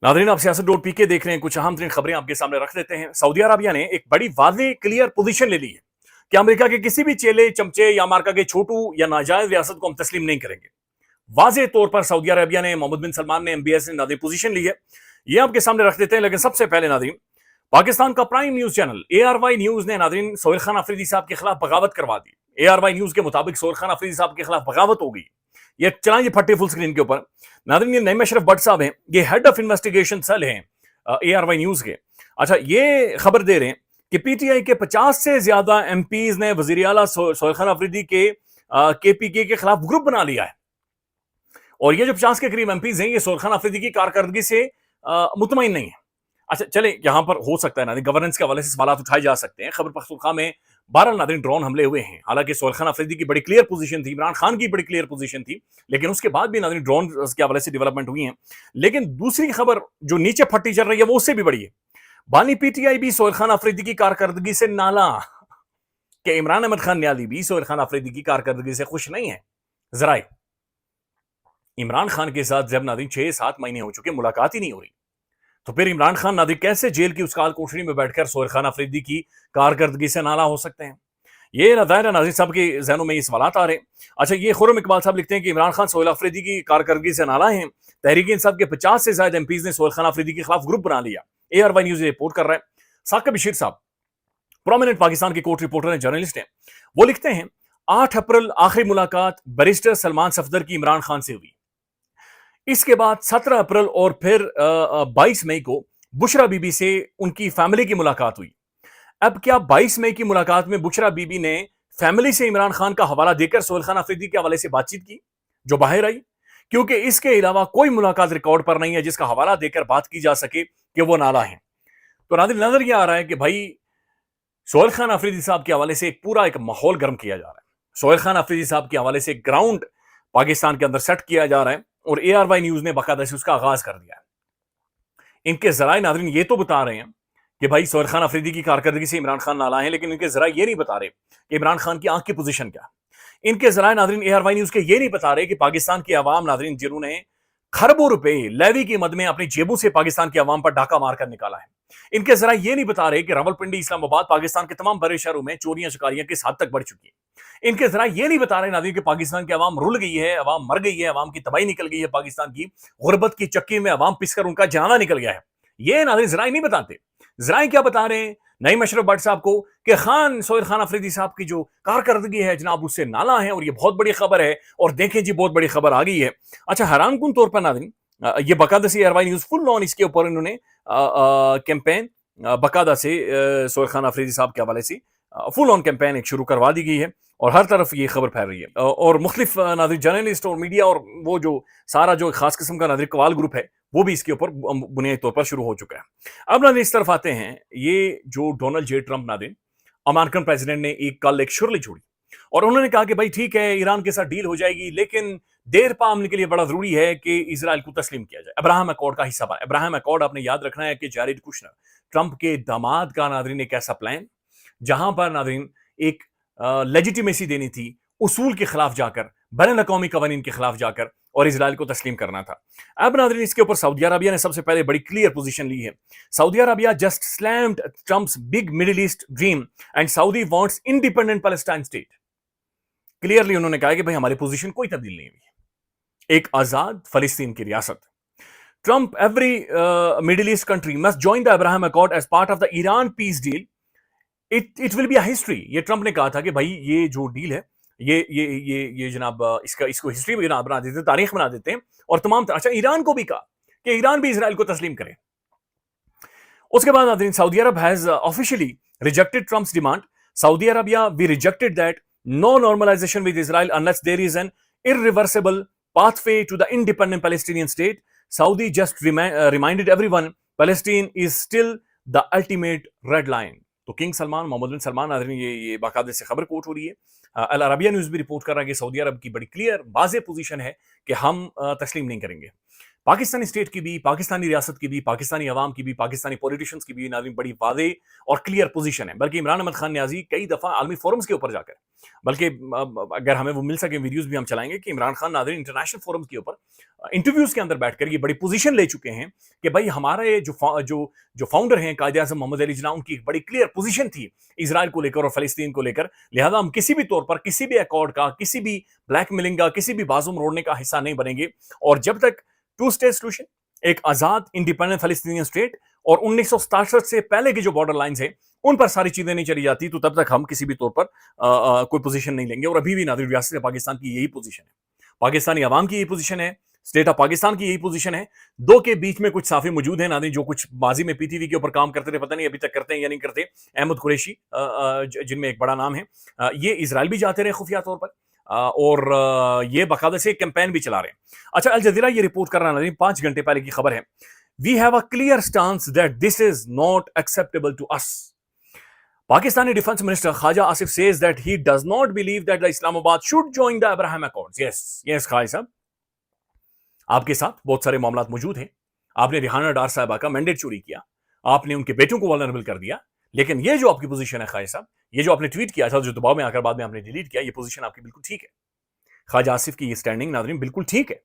Nadreen, आप सियासत dot P के देख रहे हैं। कुछ अहम तरीन खबरें आपके सामने रख देते हैं। सऊदी अरबिया ने एक बड़ी वाज़ेह क्लियर पोजीशन ले ली है कि अमेरिका के किसी भी चेले चमचे या अमेरिका के छोटू या नाजायज रियासत को हम तस्लीम नहीं करेंगे। वाज़ेह तौर पर सऊदी अरबिया ने, मोहम्मद बिन सलमान ने, MBS ने नादरीन पोजीशन ली है। ये आपके सामने रख देते हैं। लेकिन सबसे पहले नादरीन, पाकिस्तान का prime news channel ARY news ने नादरीन सोहेल खान अफरीदी साहब के खिलाफ बगावत करवा दी। ARY न्यूज के मुताबिक सोहेल खान अफरीदी साहब के खिलाफ बगावत हो गई। ये चलाएंगे फट्टे फुल स्क्रीन के ऊपर। नादरीन, ये नईम अशरफ भट्ट साहब हैं, ये हेड ऑफ इन्वेस्टिगेशन सेल हैं ARY न्यूज के। अच्छा, ये खबर दे रहे हैं कि PTI के 50 से ज्यादा MPs ने वजीर आला सोहेल खान अफरीदी के KPK के खिलाफ ग्रुप बना लिया है। और ये जो 50 के करीब MPs हैं, ये सोहेल खान अफरीदी की कारकर्दगी से मुतमईन नहीं है। अच्छा चले, यहां पर हो सकता है नादरीन गवर्नेंस के हवाले से सवाल उठाए जा सकते हैं। खैबर पख्तूनख्वा में 12 नादरीन ड्रोन हमले हुए हैं। हालांकि सोहेल खान अफरीदी की बड़ी क्लियर पोजीशन थी, इमरान खान की बड़ी क्लियर पोजीशन थी, लेकिन उसके बाद भी नादरीन ड्रोन के हवाले से डेवलपमेंट हुई हैं। लेकिन दूसरी खबर जो नीचे फटी चल रही है वो उससे भी बड़ी है। बानी PTI भी सोहेल खान अफरीदी की कारकर्दगी से नाला कि इमरान अहमद खान न्याली भी सोहेल खान अफरीदी की कारकर्दगी से खुश नहीं है। जरा इमरान खान के साथ जब नादरीन 6-7 महीने हो चुके, मुलाकात ही नहीं हो रही, तो फिर इमरान खान नादरीन कैसे जेल की उस काल कोठरी में बैठकर सोहेल खान अफरीदी की कारकर्दगी से नाला हो सकते हैं? ये ज़ाहिर नाज़रीन साहब के जहनों में ये सवालात आ रहे हैं। अच्छा, ये खुर्रम इकबाल साहब लिखते हैं कि इमरान खान सोहेल अफरीदी की कारकर्दगी से नाला हैं। तहरीक इंसाफ के 50 से ज्यादा MPs ने सोहेल खान अफरीदी के खिलाफ ग्रुप बना लिया। ARY न्यूज रिपोर्ट कर रहा है। साकिब बशीर साहब प्रोमिनेंट पाकिस्तान के कोर्ट रिपोर्टर हैं, जर्नलिस्ट हैं। वो लिखते हैं 8 अप्रैल आखिरी मुलाकात बैरिस्टर सलमान सफदर की इमरान खान से हुई। इसके बाद 17 अप्रैल और फिर 22 मई को बुशरा बीबी से उनकी फैमिली की मुलाकात हुई। अब क्या 22 मई की मुलाकात में बुशरा बीबी ने फैमिली से इमरान खान का हवाला देकर सोहेल खान अफरीदी के हवाले से बातचीत की जो बाहर आई? क्योंकि इसके अलावा कोई मुलाकात रिकॉर्ड पर नहीं है जिसका हवाला देकर बात की जा सके कि वो नाला है। तो नाज़रीन, नजर यह आ रहा है कि भाई सोहेल खान अफरीदी साहब के हवाले से एक माहौल गर्म किया जा रहा है। सोहेल खान अफरीदी साहब के हवाले से ग्राउंड पाकिस्तान के अंदर सेट किया जा रहा है और ARY न्यूज ने बाकायदा से उसका आगाज कर दिया है। इनके जराए नादरीन ये तो बता रहे हैं कि भाई सोहेल खान अफरीदी की कारकर्दगी से इमरान खान नाला है, लेकिन इनके जराए ये नहीं बता रहे कि इमरान खान की आंख की पोजीशन क्या। इनके जराए नादरीन ARY न्यूज के ये नहीं बता रहे कि पाकिस्तान की आवाम नादरीन जिन्होंने खरबों रुपए लेवी की मद में अपनी जेबों से पाकिस्तान की आवाम पर डाका मारकर निकाला है। इनके जरा ये नहीं बता रहे कि रावलपिंडी, इस्लामाबाद, पाकिस्तान के तमाम बड़े शहरों में चोरियां शिकारियां किस हद तक बढ़ चुकी हैं। इनके जरा ये नहीं बता रहे नाज़रीन कि पाकिस्तान की आवाम रुल गई है, आवाम मर गई है, आवाम की तबाही निकल गई है, पाकिस्तान की गुर्बत की चक्की में आवाम पिसकर उनका जाना निकल गया है। ये नाज़रीन जरा नहीं बताते। जरा क्या बता रहे हैं नईम अशरफ भट्ट साहब को कि सोहेल खान अफरीदी साहब की जो कारकर्दगी है जनाब उससे नाला है और ये बहुत बड़ी खबर है। और देखें जी, बहुत बड़ी खबर आ गई है। अच्छा, हैरानकुन तौर पर नाज़रीन ये बाकायदा से ARY न्यूज फुल ऑन इसके ऊपर इन्होंने कैंपेन बाकायदा से सोहेल खान अफरीदी साहब के हवाले से फुल ऑन कैंपेन एक शुरू करवा दी गई है और हर तरफ ये खबर फैल रही है। और मुख्तलिफ नाज़रीन जर्नलिस्ट और मीडिया और वो जो सारा जो खास किस्म का नाज़रीन कवाल ग्रुप है वो भी इसके ऊपर बुनियादी तौर पर शुरू हो चुका है। अब नाज़रीन इस तरफ आते हैं, ये जो डोनाल्ड J. ट्रंप नाज़रीन अमेरिकन प्रेसिडेंट ने कल एक शुरली छोड़ी और उन्होंने कहा कि भाई ठीक है, ईरान के साथ डील हो जाएगी, लेकिन देर पामने के लिए बड़ा जरूरी है कि इजराइल को तस्लीम किया जाए, अब्राहम अकॉर्ड का हिस्सा बना। अब्राहम अकॉर्ड आपने याद रखना है कि जारेड कुशनर, ट्रंप के दामाद का नाज़रीन एक ऐसा प्लान जहां पर नाज़रीन एक लेजिटिमेसी देनी थी उसूल के खिलाफ जाकर, बैनुल अक़वामी कवानीन के खिलाफ जाकर और इजराइल को तस्लीम करना था। अब नाज़रीन इसके ऊपर सऊदी अरबिया ने सबसे पहले बड़ी क्लियर पोजीशन ली है। Saudi Arabia just slammed Trump's big middle east dream and Saudi wants independent Palestine state. Clearly उन्होंने कहा कि भाई हमारी पोजीशन कोई तब्दील नहीं हुई, एक आजाद फलस्तीन की रियासत। Trump every middle east country must join the Abraham accord as part of the Iran peace deal, it will be a history. ये ट्रंप ने कहा था कि भाई ये जो डील है ये जनाब इसको हिस्ट्री बना देते हैं, तारीख बना देते हैं और तमाम। अच्छा, ईरान को भी कहा कि ईरान भी इजराइल को तस्लीम करे। उसके बाद नाज़रीन Saudi Arab has officially rejected Trump's demand. Saudi Arabia we rejected that no normalization with Israel unless there is an irreversible pathway to the independent Palestinian state. Saudi just reminded everyone Palestine is still the ultimate red line. तो king Salman, Mohammad बिन सलमान नाज़रीन ये बाकायदे से खबर coat हो रही है। अल Arabia news भी report कर रहा है कि सऊदी अरब की बड़ी क्लियर वाज़ेह पोजीशन है कि हम तस्लीम नहीं करेंगे पाकिस्तानी स्टेट की भी, पाकिस्तानी रियासत की भी, पाकिस्तानी अवाम की भी, पाकिस्तानी पॉलिटिशियंस की भी नाज़रीन बड़ी वाज़ेह और क्लियर पोजीशन है। बल्कि इमरान अहमद खान न्याज़ी कई दफ़ा आलमी फोरम्स के ऊपर जाकर, बल्कि अगर हमें वो मिल सके वीडियोस भी हम चलाएंगे कि इमरान खान नाज़रीन इंटरनेशनल फोरम्स के ऊपर इंटरव्यूज के अंदर बैठकर ये बड़ी पोजीशन ले चुके हैं कि भाई हमारे जो फाउंडर हैं कायदे आज़म मोहम्मद अली जिन्ना, उनकी एक बड़ी क्लियर पोजीशन थी इजराइल को लेकर और फलस्तीन को लेकर। लिहाजा हम किसी भी तौर पर किसी भी अकॉर्ड का, किसी भी ब्लैकमेलिंग का, किसी भी बाजू मरोड़ने का हिस्सा नहीं बनेंगे। और जब तक टू स्टेट सोल्यूशन, एक आजाद इंडिपेंडेंट फलस्तीनियन स्टेट और 1967 से पहले की जो बॉर्डर लाइंस हैं उन पर सारी चीजें नहीं चली जाती, तो तब तक हम किसी भी तौर पर कोई पोजीशन नहीं लेंगे। और अभी भी नाज़रीन रियासत पाकिस्तान की यही पोजीशन है, पाकिस्तानी अवाम की यही पोजीशन है, स्टेट ऑफ पाकिस्तान की यही पोजीशन है। दो के बीच में कुछ साफी मौजूद है नाज़रीन, जो कुछ माजी में पीटीवी के ऊपर काम करते थे, पता नहीं अभी तक करते हैं या नहीं करते। अहमद कुरैशी जिनमें एक बड़ा नाम है, ये इजराइल भी जाते रहे खुफिया तौर पर, और ये बाकायदा से कैंपेन भी चला रहे हैं। अच्छा, अल जज़ीरा ये रिपोर्ट कर रहा है, 5 घंटे पहले की खबर है, we have a clear stance that this is not acceptable to us. Pakistani Defense Minister Khaja Asif says that he does not believe that the Islamabad should join the Abraham Accords. Yes, Khaja साहब, आपके साथ बहुत सारे मामलात मौजूद हैं। आपने Rihanna डार साहिबा का मैंडेट चोरी किया, आपने उनके बेटों को वल्नरेबल कर दिया, लेकिन ये जो आपकी पोजीशन है खाजा साहब, ये जो आपने ट्वीट किया था, जो दबाव में आकर बाद में आपने डिलीट किया, ये पोजीशन आपकी बिल्कुल ठीक है। ख्वाजा आसिफ की ये स्टैंडिंग नाज़रीन बिल्कुल ठीक है,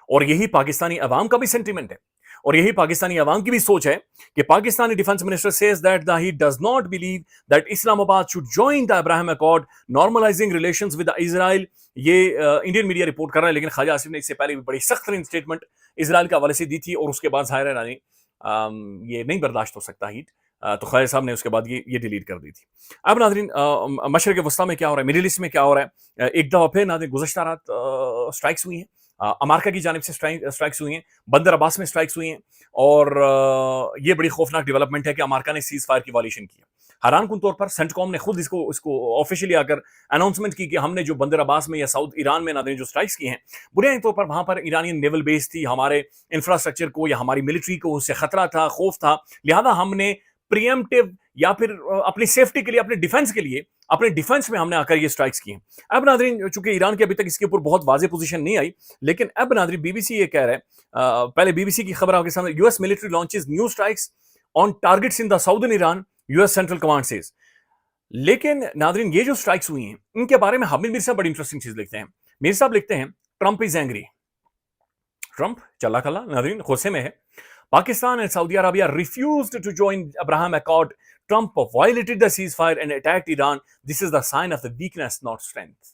और यही पाकिस्तानी अवाम का भी सेंटीमेंट है, और यही पाकिस्तानी अवाम की भी सोच है कि Pakistani defence minister says that he does not believe that Islamabad should join the Abraham accord normalising relations with Israel. ये इंडियन मीडिया रिपोर्ट कर रहा है, लेकिन ख्वाजा आसिफ ने इससे पहले भी बड़ी सख्त स्टेटमेंट इजराइल के हवाले से दी थी, और उसके बाद ज़ाहिर है रानी ये नहीं बर्दाश्त हो सकता हीट, तो ख्वाजा साहब ने उसके बाद ये डिलीट कर दी थी। अब नाज़रीन मशरक़ वस्ता में क्या हो रहा है, मिडिल ईस्ट में क्या हो रहा है, एक दफ़ा फिर नाज़रीन गुज़श्ता रात स्ट्राइक्स हुई हैं, अमेरिका की जानिब से स्ट्राइक्स हुई हैं, बंदर अब्बास में स्ट्राइक्स हुई हैं, और ये बड़ी खौफनाक डेवलपमेंट है कि अमेरिका ने सीज फायर की वायलेशन की। हैरान कुन तौर पर सेंटकॉम ने खुद इसको ऑफिशियली आकर अनाउंसमेंट की कि हमने जो बंदर अब्बास में या साउथ ईरान में नाज़रीन जो स्ट्राइक्स की हैं, बुनियादी तौर पर वहां पर ईरानियन नेवल बेस थी, हमारे इंफ्रास्ट्रक्चर को या हमारी मिलिट्री को उससे खतरा था, खौफ था, लिहाजा हमने प्रियम्पटिव या फिर अपनी सेफ्टी के लिए, अपने डिफेंस के लिए, अपने डिफेंस में हमने आकर ये स्ट्राइक्स किए। अब नाज़रीन चूंकि ईरान की अभी तक इसके ऊपर बहुत वाज़ेह पोजीशन नहीं आई, लेकिन अब नाज़रीन बीबीसी ये कह रहा है, पहले बीबीसी की खबर आपके सामने, US military launches new strikes on targets in the southern Iran, US central command says. लेकिन नाज़रीन ये जो स्ट्राइक्स हुई हैं, इनके बारे में हामिद मीर साहब बड़ी इंटरेस्टिंग चीज लिखते हैं। मीर साहब लिखते हैं, ट्रंप इज एंग्री। ट्रंप चला खला नाज़रीन गुस्से में है। Pakistan and Saudi Arabia refused to join Abraham Accord. Trump violated the ceasefire and attacked Iran. This is the sign of the weakness, not strength.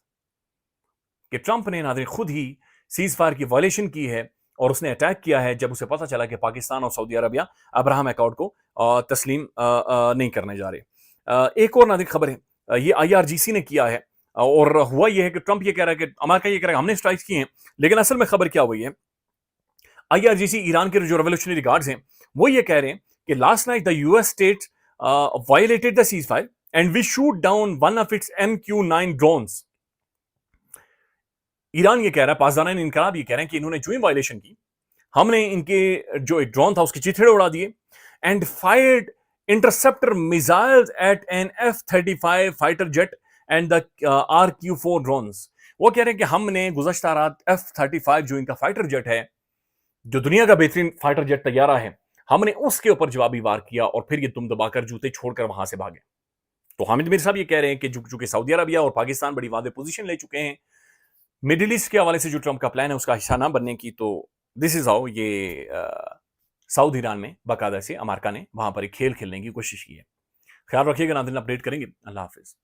कि ट्रंप ने नाज़रीन खुद ही सीज फायर की वायलेशन की है और उसने अटैक किया है जब उसे पता चला कि पाकिस्तान और सऊदी अरबिया अब्राहम अकॉर्ड को तस्लीम नहीं करने जा रहे। एक और नाज़रीन खबर है, ये IRGC ने किया है, और हुआ यह है कि ट्रंप ये कह रहा है कि अमेरिका ये कह रहा है हमने स्ट्राइक्स किए हैं, लेकिन असल में खबर क्या हुई है, IRGC ईरान के जो रेवोल्यूशनरी गार्ड्स हैं वो ये कह रहे हैं कि last night the US state violated the ceasefire and we shoot down one of its MQ-9 drones. Iran ये कह रहा है, पासदाना इनकलाब ये कह रहे हैं कि इन्होंने जो ही वायलेशन की, हमने इनके जो एक ड्रोन था उसके चिथड़े उड़ा दिए, and fired interceptor missiles at an F-35 fighter jet and the RQ-4 drones. वो कह रहे हैं कि हमने गुज़श्ता रात F-35 जो इनका फाइटर जेट है, जो दुनिया का बेहतरीन फाइटर जेट तैयारा है, हमने उसके ऊपर जवाबी वार किया और फिर ये तुम दबाकर जूते छोड़कर वहां से भागे। तो हामिद मीर साहब ये कह रहे हैं कि चूंकि सऊदी अरबिया और पाकिस्तान बड़ी वादे पोजीशन ले चुके हैं मिडिल ईस्ट के हवाले से, जो ट्रंप का प्लान है उसका हिस्सा ना बनने की, तो दिस इज हाउ ये साउथ ईरान में बाकायदा से अमेरिका ने वहां पर एक खेल खेलने की कोशिश की है। ख्याल रखिएगा नाज़रीन, अपडेट करेंगे। अल्लाह हाफिज।